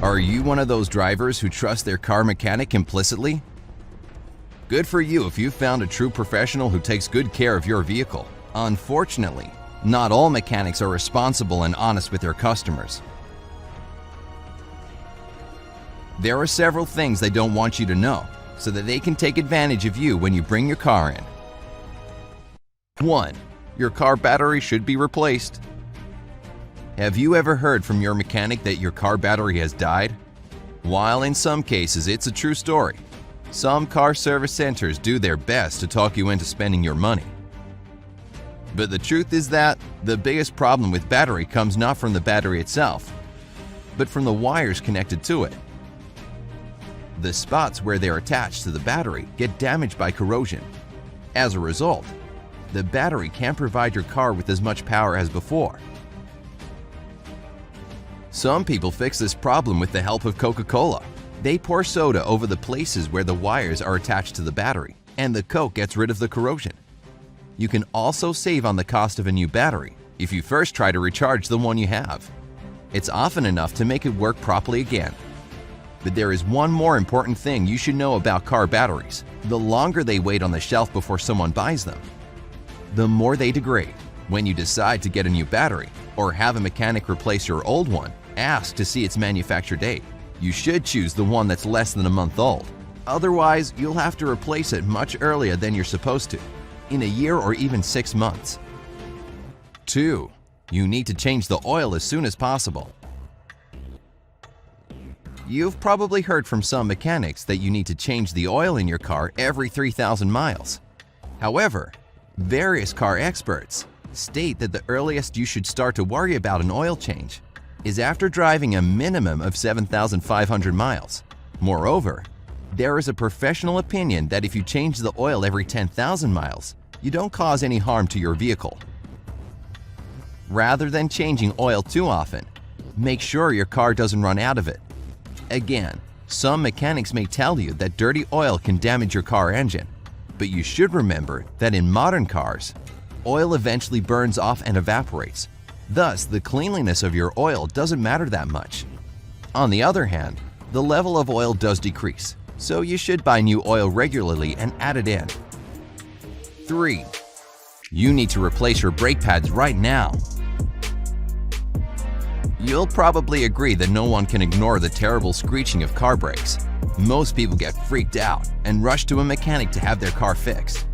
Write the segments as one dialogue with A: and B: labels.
A: Are you one of those drivers who trust their car mechanic implicitly? Good for you if you've found a true professional who takes good care of your vehicle. Unfortunately, not all mechanics are responsible and honest with their customers. There are several things they don't want you to know, so that they can take advantage of you when you bring your car in. 1. Your car battery should be replaced. Have you ever heard from your mechanic that your car battery has died? While in some cases it's a true story, some car service centers do their best to talk you into spending your money. But the truth is that the biggest problem with battery comes not from the battery itself, but from the wires connected to it. The spots where they're attached to the battery get damaged by corrosion. As a result, the battery can't provide your car with as much power as before. Some people fix this problem with the help of Coca-Cola. They pour soda over the places where the wires are attached to the battery, and the Coke gets rid of the corrosion. You can also save on the cost of a new battery if you first try to recharge the one you have. It's often enough to make it work properly again. But there is one more important thing you should know about car batteries. The longer they wait on the shelf before someone buys them, the more they degrade. When you decide to get a new battery or have a mechanic replace your old one, ask to see its manufacture date. You should choose the one that's less than a month old. Otherwise, you'll have to replace it much earlier than you're supposed to, in a year or even 6 months. 2. You need to change the oil as soon as possible. You've probably heard from some mechanics that you need to change the oil in your car every 3,000 miles. However, various car experts state that the earliest you should start to worry about an oil change is after driving a minimum of 7,500 miles. Moreover, there is a professional opinion that if you change the oil every 10,000 miles, you don't cause any harm to your vehicle. Rather than changing oil too often, make sure your car doesn't run out of it. Again, some mechanics may tell you that dirty oil can damage your car engine, but you should remember that in modern cars, oil eventually burns off and evaporates. Thus, the cleanliness of your oil doesn't matter that much. On the other hand, the level of oil does decrease, so you should buy new oil regularly and add it in. 3. You need to replace your brake pads right now. You'll probably agree that no one can ignore the terrible screeching of car brakes. Most people get freaked out and rush to a mechanic to have their car fixed.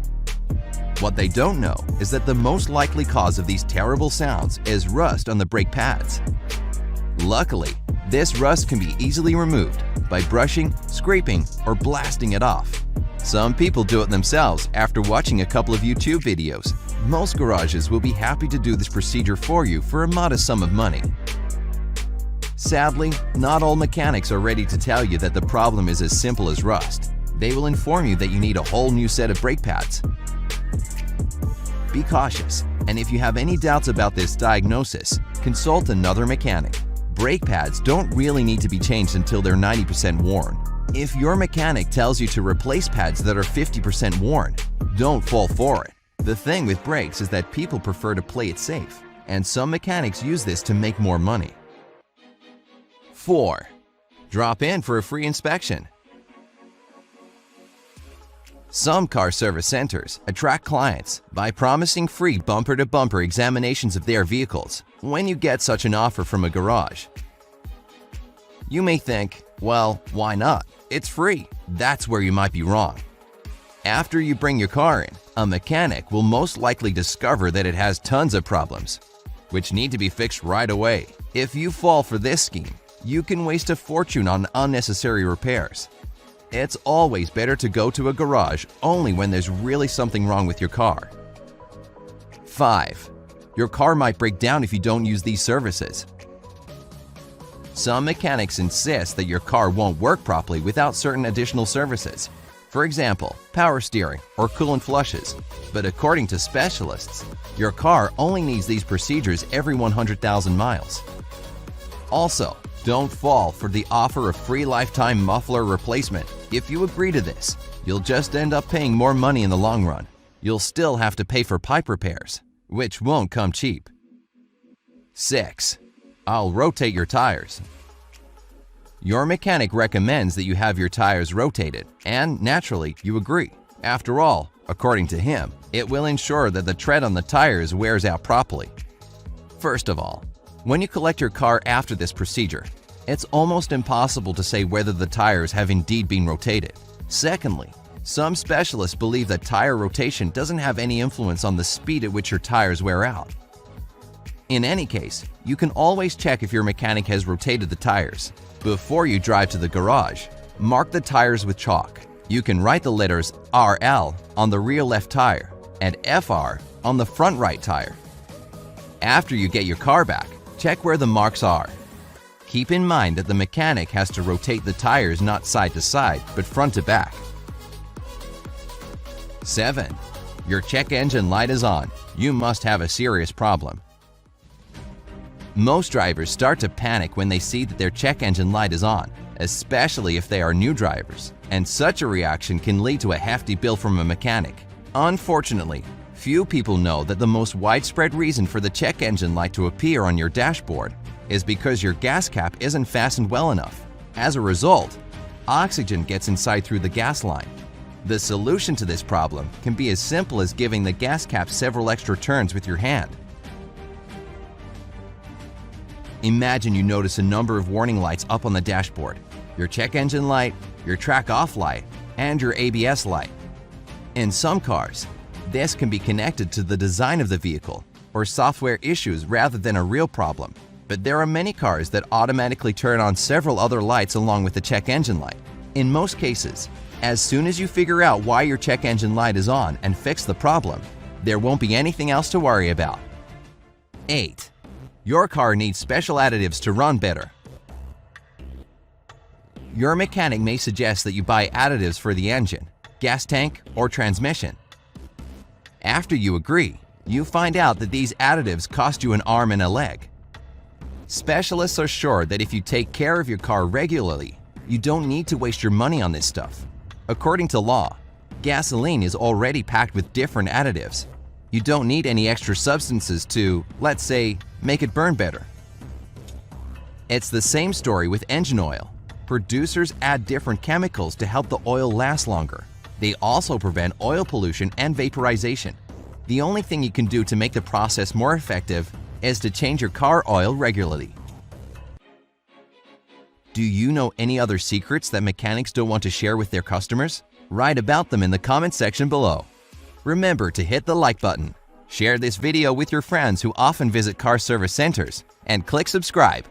A: What they don't know is that the most likely cause of these terrible sounds is rust on the brake pads. Luckily, this rust can be easily removed by brushing, scraping, or blasting it off. Some people do it themselves after watching a couple of YouTube videos. Most garages will be happy to do this procedure for you for a modest sum of money. Sadly, not all mechanics are ready to tell you that the problem is as simple as rust. They will inform you that you need a whole new set of brake pads. Be cautious, and if you have any doubts about this diagnosis, consult another mechanic. Brake pads don't really need to be changed until they're 90% worn. If your mechanic tells you to replace pads that are 50% worn, don't fall for it. The thing with brakes is that people prefer to play it safe, and some mechanics use this to make more money. 4. Drop in for a free inspection. Some car service centers attract clients by promising free bumper-to-bumper examinations of their vehicles when you get such an offer from a garage. You may think, well, why not? It's free. That's where you might be wrong. After you bring your car in, a mechanic will most likely discover that it has tons of problems, which need to be fixed right away. If you fall for this scheme, you can waste a fortune on unnecessary repairs. It's always better to go to a garage only when there's really something wrong with your car. 5. Your car might break down if you don't use these services. Some mechanics insist that your car won't work properly without certain additional services. For example, power steering or coolant flushes. But according to specialists, your car only needs these procedures every 100,000 miles. Also, don't fall for the offer of free lifetime muffler replacement. If you agree to this, you'll just end up paying more money in the long run. You'll still have to pay for pipe repairs, which won't come cheap. 6. I'll rotate your tires. Your mechanic recommends that you have your tires rotated, and naturally, you agree. After all, according to him, it will ensure that the tread on the tires wears out properly. First of all, when you collect your car after this procedure, it's almost impossible to say whether the tires have indeed been rotated. Secondly, some specialists believe that tire rotation doesn't have any influence on the speed at which your tires wear out. In any case, you can always check if your mechanic has rotated the tires. Before you drive to the garage, mark the tires with chalk. You can write the letters RL on the rear left tire and FR on the front right tire. After you get your car back, check where the marks are. Keep in mind that the mechanic has to rotate the tires not side to side, but front to back. 7. Your check engine light is on. You must have a serious problem. Most drivers start to panic when they see that their check engine light is on, especially if they are new drivers, and such a reaction can lead to a hefty bill from a mechanic. Unfortunately, few people know that the most widespread reason for the check engine light to appear on your dashboard is because your gas cap isn't fastened well enough. As a result, oxygen gets inside through the gas line. The solution to this problem can be as simple as giving the gas cap several extra turns with your hand. Imagine you notice a number of warning lights up on the dashboard: your check engine light, your track off light, and your ABS light. In some cars, this can be connected to the design of the vehicle or software issues rather than a real problem. But there are many cars that automatically turn on several other lights along with the check engine light. In most cases, as soon as you figure out why your check engine light is on and fix the problem, there won't be anything else to worry about. 8. Your car needs special additives to run better. Your mechanic may suggest that you buy additives for the engine, gas tank, or transmission. After you agree, you find out that these additives cost you an arm and a leg. Specialists are sure that if you take care of your car regularly, you don't need to waste your money on this stuff. According to law, gasoline is already packed with different additives. You don't need any extra substances to, let's say, make it burn better. It's the same story with engine oil. Producers add different chemicals to help the oil last longer. They also prevent oil pollution and vaporization. The only thing you can do to make the process more effective is to change your car oil regularly. Do you know any other secrets that mechanics don't want to share with their customers? Write about them in the comment section below. Remember to hit the like button, share this video with your friends who often visit car service centers, and click subscribe.